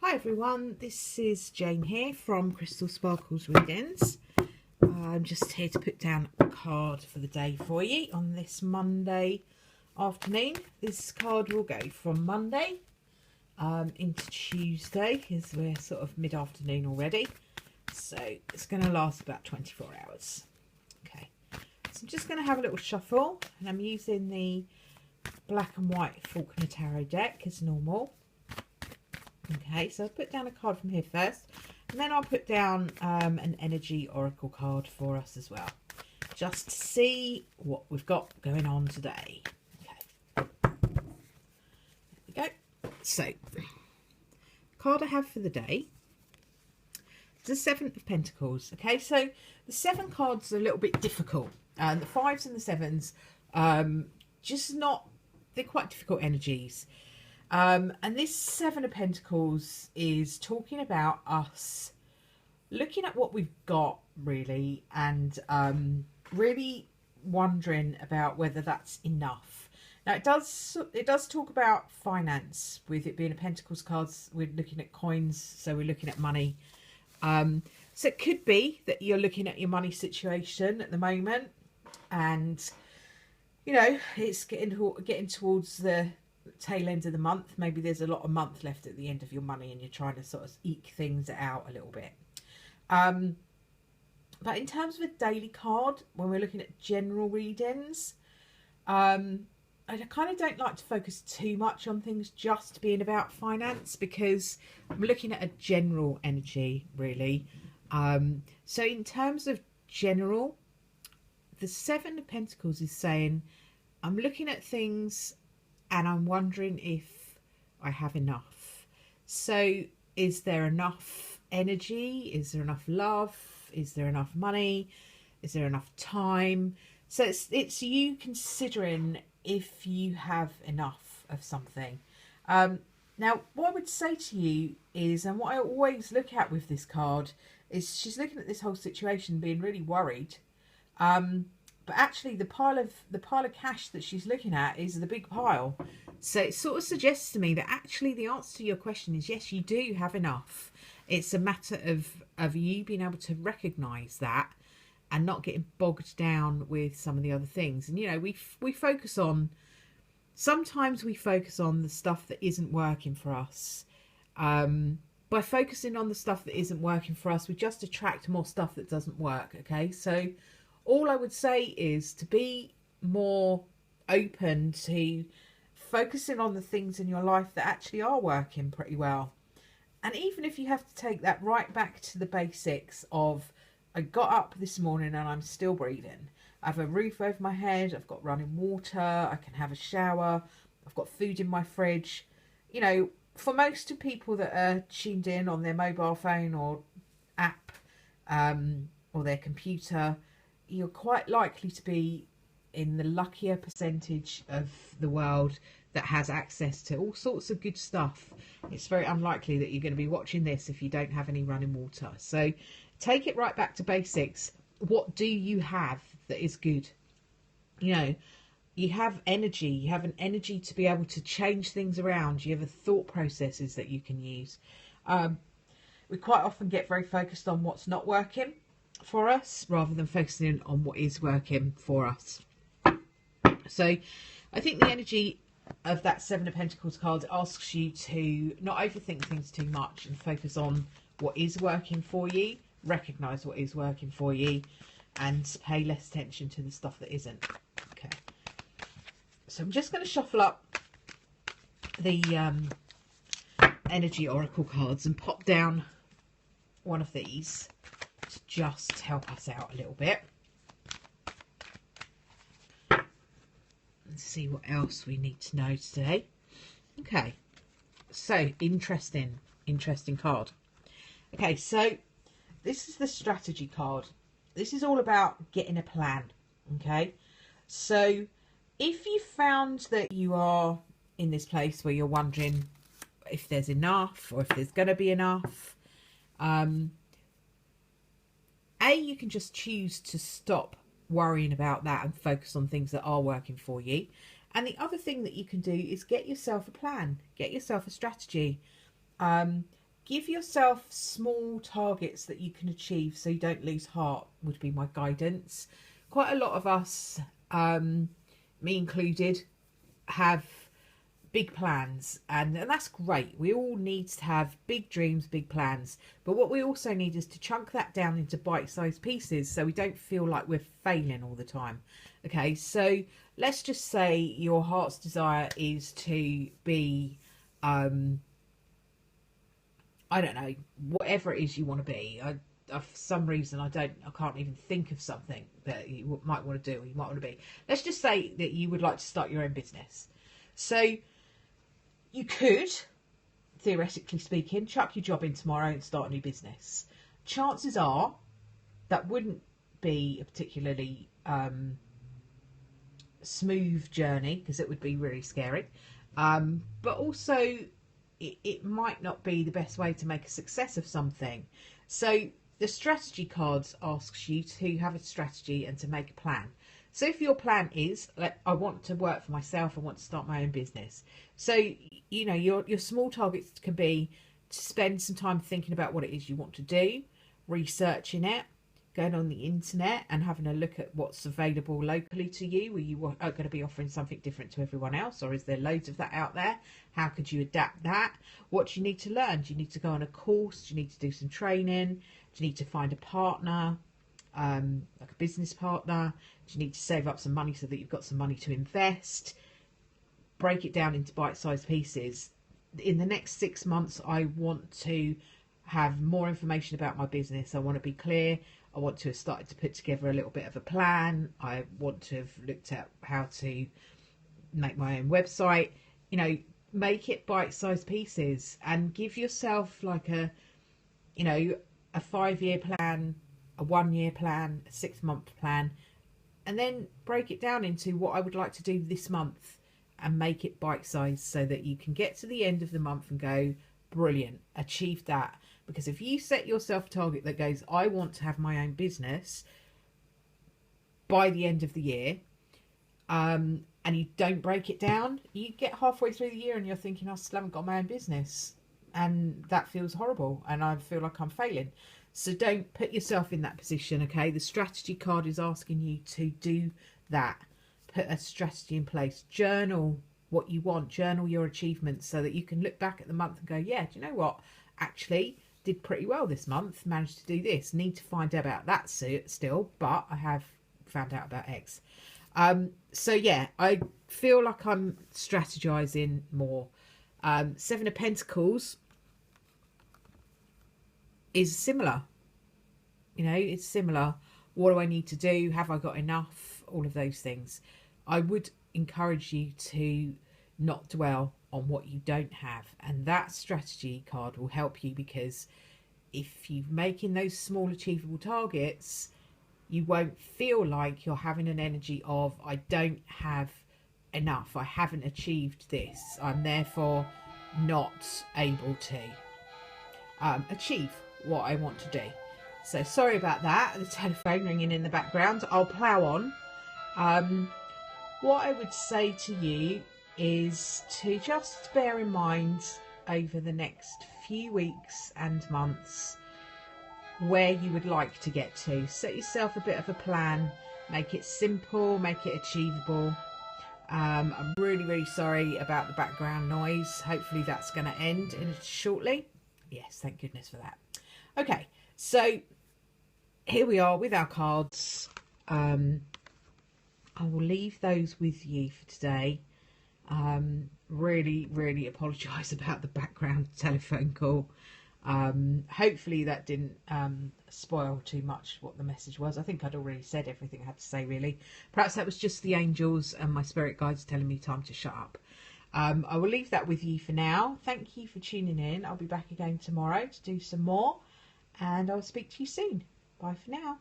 Hi everyone, this is Jane here from Crystal Sparkles Readings. I'm just here to put down a card for the day for you on this Monday afternoon. This card will go from Monday into Tuesday, as we're sort of mid-afternoon already. So it's going to last about 24 hours. Okay, so I'm just going to have a little shuffle, and I'm using the black and white Faulkner Tarot deck as normal. Okay, so I'll put down a card from here first, and then I'll put down an energy oracle card for us as well, just to see what we've got going on today. Okay, there we go. So, the card I have for the day is the Seven of Pentacles. Okay, so the seven cards are a little bit difficult, and the fives and the sevens, just not, they're quite difficult energies. And this Seven of Pentacles is talking about us looking at what we've got, really, and really wondering about whether that's enough. Now, it does talk about finance, with it being a Pentacles cards. We're looking at coins, so we're looking at money. So it could be that you're looking at your money situation at the moment, and you know it's getting towards the tail end of the month. Maybe there's a lot of month left at the end of your money and you're trying to sort of eke things out a little bit. But in terms of a daily card, when we're looking at general readings, I kind of don't like to focus too much on things just being about finance, because I'm looking at a general energy, really. So in terms of general, the Seven of Pentacles is saying, I'm looking at things and I'm wondering if I have enough. So is there enough energy? Is there enough love? Is there enough money? Is there enough time? So it's you considering if you have enough of something. Now, what I would say to you is, and what I always look at with this card, is she's looking at this whole situation being really worried. But actually the pile of cash that she's looking at is the big pile. So it sort of suggests to me that actually the answer to your question is yes, you do have enough. It's a matter of you being able to recognise that and not getting bogged down with some of the other things. And, you know, we focus on, sometimes we focus on the stuff that isn't working for us. By focusing on the stuff that isn't working for us, we just attract more stuff that doesn't work, okay? So all I would say is to be more open to focusing on the things in your life that actually are working pretty well. And even if you have to take that right back to the basics of, I got up this morning and I'm still breathing. I have a roof over my head. I've got running water. I can have a shower. I've got food in my fridge. You know, for most of people that are tuned in on their mobile phone or app or their computer, you're quite likely to be in the luckier percentage of the world that has access to all sorts of good stuff. It's very unlikely that you're going to be watching this if you don't have any running water. So take it right back to basics. What do you have that is good? You know, you have energy. You have an energy to be able to change things around. You have a thought processes that you can use. We quite often get very focused on what's not working for us rather than focusing on what is working for us. So I think the energy of that Seven of Pentacles card asks you to not overthink things too much and focus on what is working for you, recognize what is working for you, and pay less attention to the stuff that isn't. Okay, so I'm just going to shuffle up the energy oracle cards and pop down one of these to just help us out a little bit. Let's see what else we need to know today. Okay, so interesting card. Okay, so this is the strategy card. This is all about getting a plan. Okay, so if you found that you are in this place where you're wondering if there's enough or if there's going to be enough, you can just choose to stop worrying about that and focus on things that are working for you. And the other thing that you can do is get yourself a plan, get yourself a strategy. give yourself small targets that you can achieve so you don't lose heart, would be my guidance. Quite a lot of us, me included, have big plans, and that's great. We all need to have big dreams, big plans, but what we also need is to chunk that down into bite-sized pieces so we don't feel like we're failing all the time. Okay, so let's just say your heart's desire is to be I don't know, whatever it is you want to be. For some reason I can't even think of something that you might want to do or you might want to be. Let's just say that you would like to start your own business. So you could, theoretically speaking, chuck your job in tomorrow and start a new business. Chances are that wouldn't be a particularly smooth journey, because it would be really scary. But also it might not be the best way to make a success of something. So the strategy cards asks you to have a strategy and to make a plan. So if your plan is, like, I want to work for myself, I want to start my own business. So, you know, your small targets can be to spend some time thinking about what it is you want to do, researching it, going on the internet and having a look at what's available locally to you. Are you going to be offering something different to everyone else, or is there loads of that out there? How could you adapt that? What do you need to learn? Do you need to go on a course? Do you need to do some training? Do you need to find a partner, like a business partner? Do you need to save up some money so that you've got some money to invest? Break it down into bite-sized pieces. In the next 6 months, I want to have more information about my business. I want to be clear. I want to have started to put together a little bit of a plan. I want to have looked at how to make my own website. You know, make it bite-sized pieces and give yourself like a 5-year plan, a 1-year plan, a 6-month plan, and then break it down into what I would like to do this month and make it bite-sized so that you can get to the end of the month and go, brilliant, achieved that. Because if you set yourself a target that goes, I want to have my own business by the end of the year, and you don't break it down, you get halfway through the year and you're thinking, I still haven't got my own business. And that feels horrible and I feel like I'm failing. So don't put yourself in that position, okay? The strategy card is asking you to do that. Put a strategy in place. Journal what you want. Journal your achievements so that you can look back at the month and go, yeah, do you know what? Actually, did pretty well this month. Managed to do this. Need to find out about that still, but I have found out about X. So yeah, I feel like I'm strategizing more. 7 of Pentacles is similar. You know, it's similar. What do I need to do? Have I got enough? All of those things. I would encourage you to not dwell on what you don't have, and that strategy card will help you, because if you're making those small achievable targets, you won't feel like you're having an energy of, I don't have enough, I haven't achieved this, I'm therefore not able to achieve what I want to do. So sorry about that, the telephone ringing in the background. I'll plough on. What I would say to you is to just bear in mind over the next few weeks and months where you would like to get to. Set yourself a bit of a plan, make it simple, make it achievable. I'm really sorry about the background noise. Hopefully that's going to end shortly. Yes, thank goodness for that. Okay, so here we are with our cards. I will leave those with you for today. Really apologise about the background telephone call. Hopefully that didn't spoil too much what the message was. I think I'd already said everything I had to say, really. Perhaps that was just the angels and my spirit guides telling me time to shut up. I will leave that with you for now. Thank you for tuning in. I'll be back again tomorrow to do some more, and I'll speak to you soon. Bye for now.